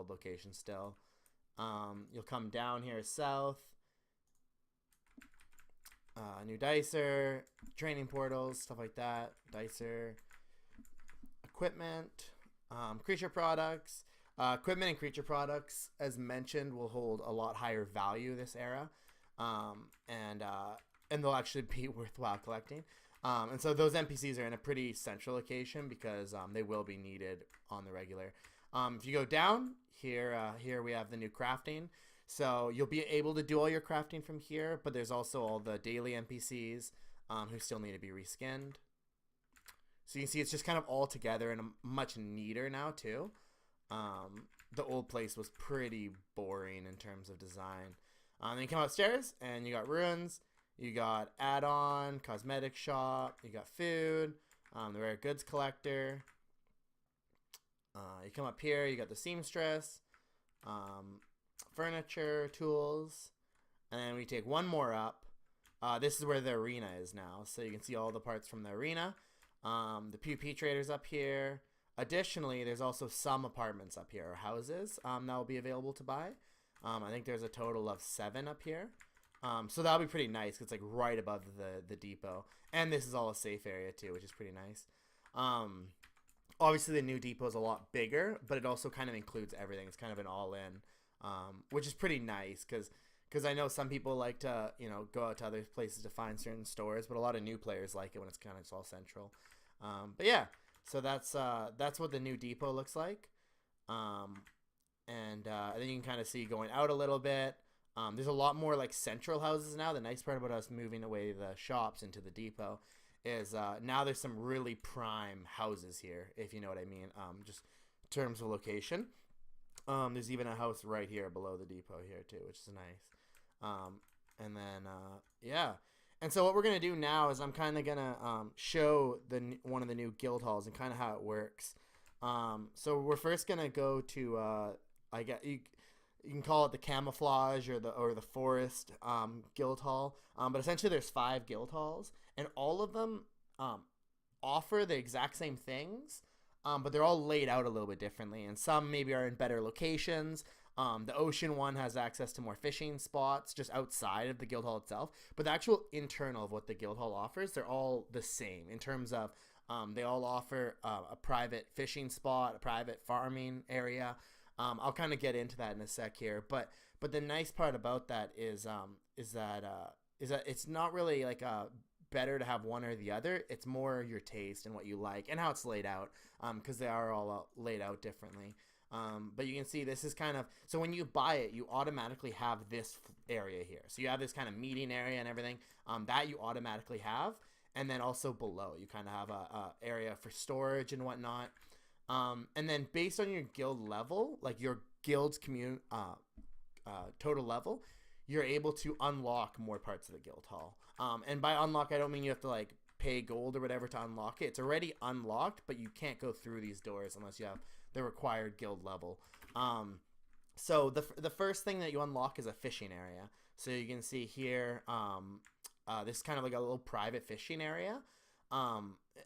guild location still. You'll come down here south. New dicer, training portals, stuff like that. Dicer, equipment, creature products. Equipment and creature products, as mentioned, will hold a lot higher value this era, and they'll actually be worthwhile collecting. And so those NPCs are in a pretty central location because they will be needed on the regular. If you go down here, here we have the new crafting. So you'll be able to do all your crafting from here, but there's also all the daily NPCs who still need to be reskinned. So you can see it's just kind of all together and much neater now too. The old place was pretty boring in terms of design. Then you come upstairs and you got ruins, you got add-on, cosmetic shop, you got food, the rare goods collector. You come up here, you got the seamstress, furniture, tools, and then we take one more up. This is where the arena is now, so you can see all the parts from the arena. The PvP traders up here. Additionally, there's also some apartments up here, or houses, that will be available to buy. I think there's a total of 7 up here. So that'll be pretty nice, 'cause it's like right above the depot. And this is all a safe area too, which is pretty nice. Obviously the new depot is a lot bigger, but it also kind of includes everything. It's kind of an all-in, which is pretty nice, because I know some people like to, go out to other places to find certain stores, but a lot of new players like it when it's kind of all central. But yeah. So that's what the new depot looks like, and then you can kind of see going out a little bit. There's a lot more like central houses now. The nice part about us moving away the shops into the depot is now there's some really prime houses here, if you know what I mean. Just in terms of location. There's even a house right here below the depot here too, which is nice. And then yeah. And so what we're going to do now is I'm kind of going to show one of the new guild halls and kind of how it works. So we're first going to go to, I guess you can call it the camouflage or the forest guild hall. But essentially there's 5 guild halls, and all of them offer the exact same things, but they're all laid out a little bit differently. And some maybe are in better locations. The ocean one has access to more fishing spots just outside of the guild hall itself. But the actual internal of what the guild hall offers, they're all the same in terms of they all offer a private fishing spot, a private farming area. I'll kind of get into that in a sec here. But the nice part about that is that it's not really like better to have one or the other. It's more your taste and what you like and how it's laid out, because they are all laid out differently. But you can see this is kind of, so when you buy it, you automatically have this area here. So you have this kind of meeting area and everything that you automatically have. And then also below, you kind of have a area for storage and whatnot. And then based on your guild level, like your guild's total level, you're able to unlock more parts of the guild hall. And by unlock, I don't mean you have to like pay gold or whatever to unlock it. It's already unlocked, but you can't go through these doors unless you have the required guild level. So the first thing that you unlock is a fishing area. So you can see here, this is kind of like a little private fishing area.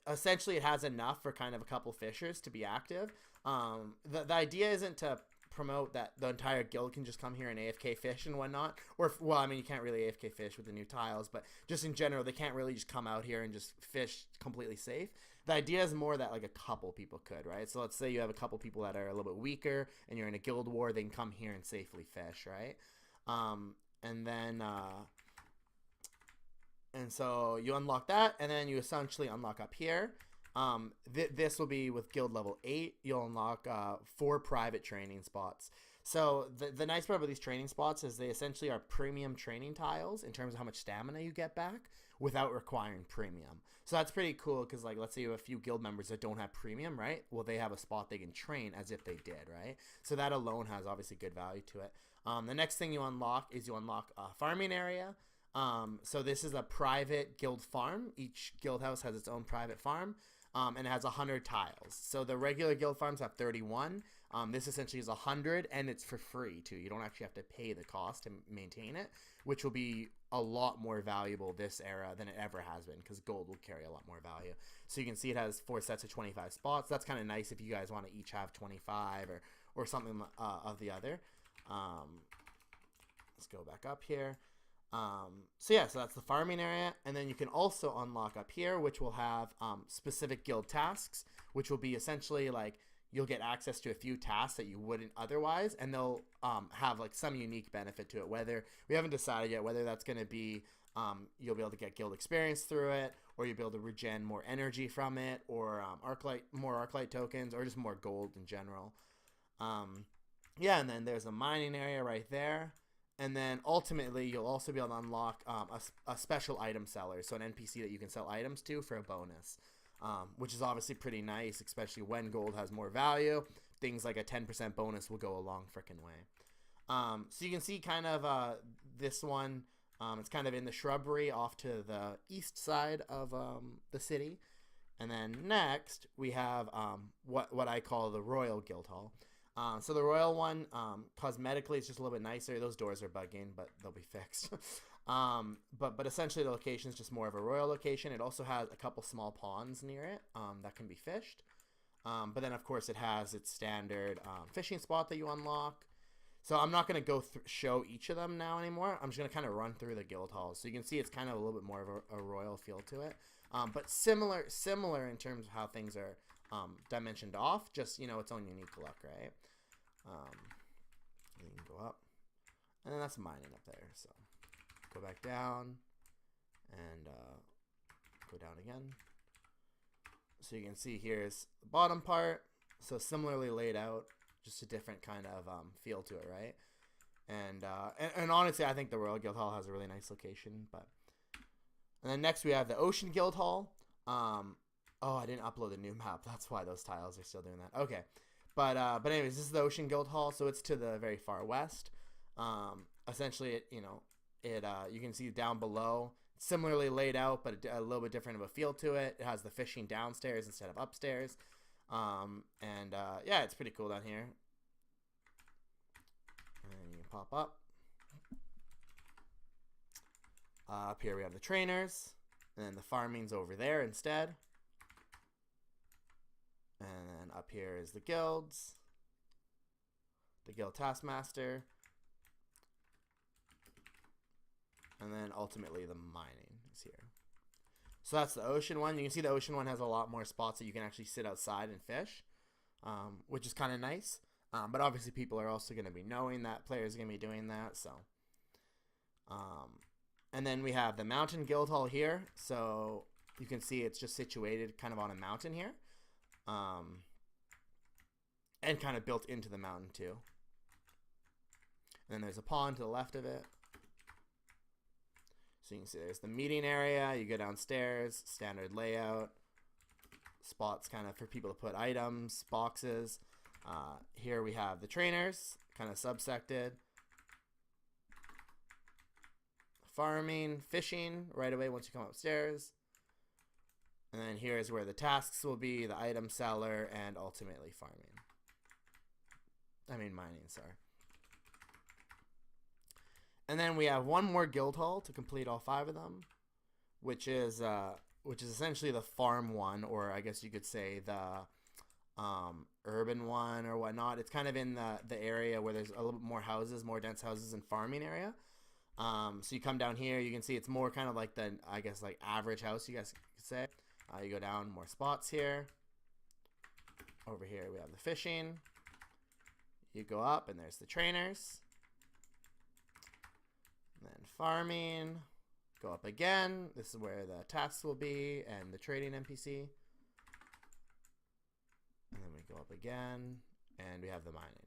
Essentially it has enough for kind of a couple fishers to be active. The idea isn't to promote that the entire guild can just come here and AFK fish and whatnot, or well, I mean, you can't really AFK fish with the new tiles, but just in general, they can't really just come out here and just fish completely safe. The idea is more that like a couple people could, right? So let's say you have a couple people that are a little bit weaker and you're in a guild war, they can come here and safely fish, right? And then and so you unlock that, and then you essentially unlock up here. This will be with guild level 8. You'll unlock 4 private training spots. So the nice part about these training spots is they essentially are premium training tiles in terms of how much stamina you get back without requiring premium. So that's pretty cool, because like let's say you have a few guild members that don't have premium, right? Well, they have a spot they can train as if they did, right? So that alone has obviously good value to it. The next thing you unlock is you unlock a farming area. So this is a private guild farm. Each guild house has its own private farm. And it has 100 tiles. So the regular guild farms have 31. This essentially is 100, and it's for free too. You don't actually have to pay the cost to maintain it, which will be a lot more valuable this era than it ever has been, because gold will carry a lot more value. So you can see it has 4 sets of 25 spots. That's kind of nice if you guys want to each have 25 or something of the other. Let's go back up here. So yeah, so that's the farming area, and then you can also unlock up here, which will have specific guild tasks, which will be essentially like you'll get access to a few tasks that you wouldn't otherwise, and they'll have like some unique benefit to it. Whether we haven't decided yet whether that's going to be you'll be able to get guild experience through it, or you'll be able to regen more energy from it, or more Archlight tokens, or just more gold in general. Yeah, and then there's a mining area right there. And then ultimately, you'll also be able to unlock a special item seller, so an NPC that you can sell items to for a bonus, which is obviously pretty nice, especially when gold has more value. Things like a 10% bonus will go a long frickin' way. So you can see kind of this one, it's kind of in the shrubbery off to the east side of the city. And then next, we have what I call the Royal Guild Hall. So the Royal one, cosmetically, it's just a little bit nicer. Those doors are bugging, but they'll be fixed. But essentially, the location is just more of a royal location. It also has a couple small ponds near it that can be fished. But then, of course, it has its standard fishing spot that you unlock. So I'm not going to go show each of them now anymore. I'm just going to kind of run through the guild halls. So you can see it's kind of a little bit more of a royal feel to it. But similar in terms of how things are dimensioned off, just, you know, its own unique look, right? You can go up, and then that's mining up there. So go back down, and go down again. So you can see here's the bottom part. So similarly laid out, just a different kind of feel to it, right? And honestly, I think the Royal Guild Hall has a really nice location. And then next we have the Ocean Guild Hall. Oh, I didn't upload the new map. That's why those tiles are still doing that. Okay. But anyways, this is the Ocean Guild Hall, so it's to the very far west. Essentially, you can see down below, similarly laid out, but a little bit different of a feel to it. It has the fishing downstairs instead of upstairs. Yeah, it's pretty cool down here. And you pop up. Up here we have the trainers, and then the farming's over there instead. And then up here is the guilds, the guild taskmaster, and then ultimately the mining is here. So that's the ocean one. You can see the ocean one has a lot more spots that you can actually sit outside and fish, which is kind of nice. But obviously people are also going to be knowing that players are going to be doing that. So, and then we have the mountain guild hall here. So you can see it's just situated kind of on a mountain here. And kind of built into the mountain too. And then there's a pond to the left of it. So you can see there's the meeting area. You go downstairs, standard layout. Spots kind of for people to put items, boxes. Here we have the trainers, kind of subsected. Farming, fishing, right away once you come upstairs. And then here's where the tasks will be, the item seller, and ultimately mining, sorry. And then we have one more guild hall to complete all 5 of them, which is essentially the farm one, or I guess you could say the urban one or whatnot. It's kind of in the area where there's a little bit more houses, more dense houses and farming area. So you come down here, you can see it's more kind of like the, I guess, like average house, you guys could say. You go down, more spots here. Over here we have the fishing. You go up and there's the trainers. And then farming. Go up again. This is where the tasks will be and the trading NPC. And then we go up again and we have the mining.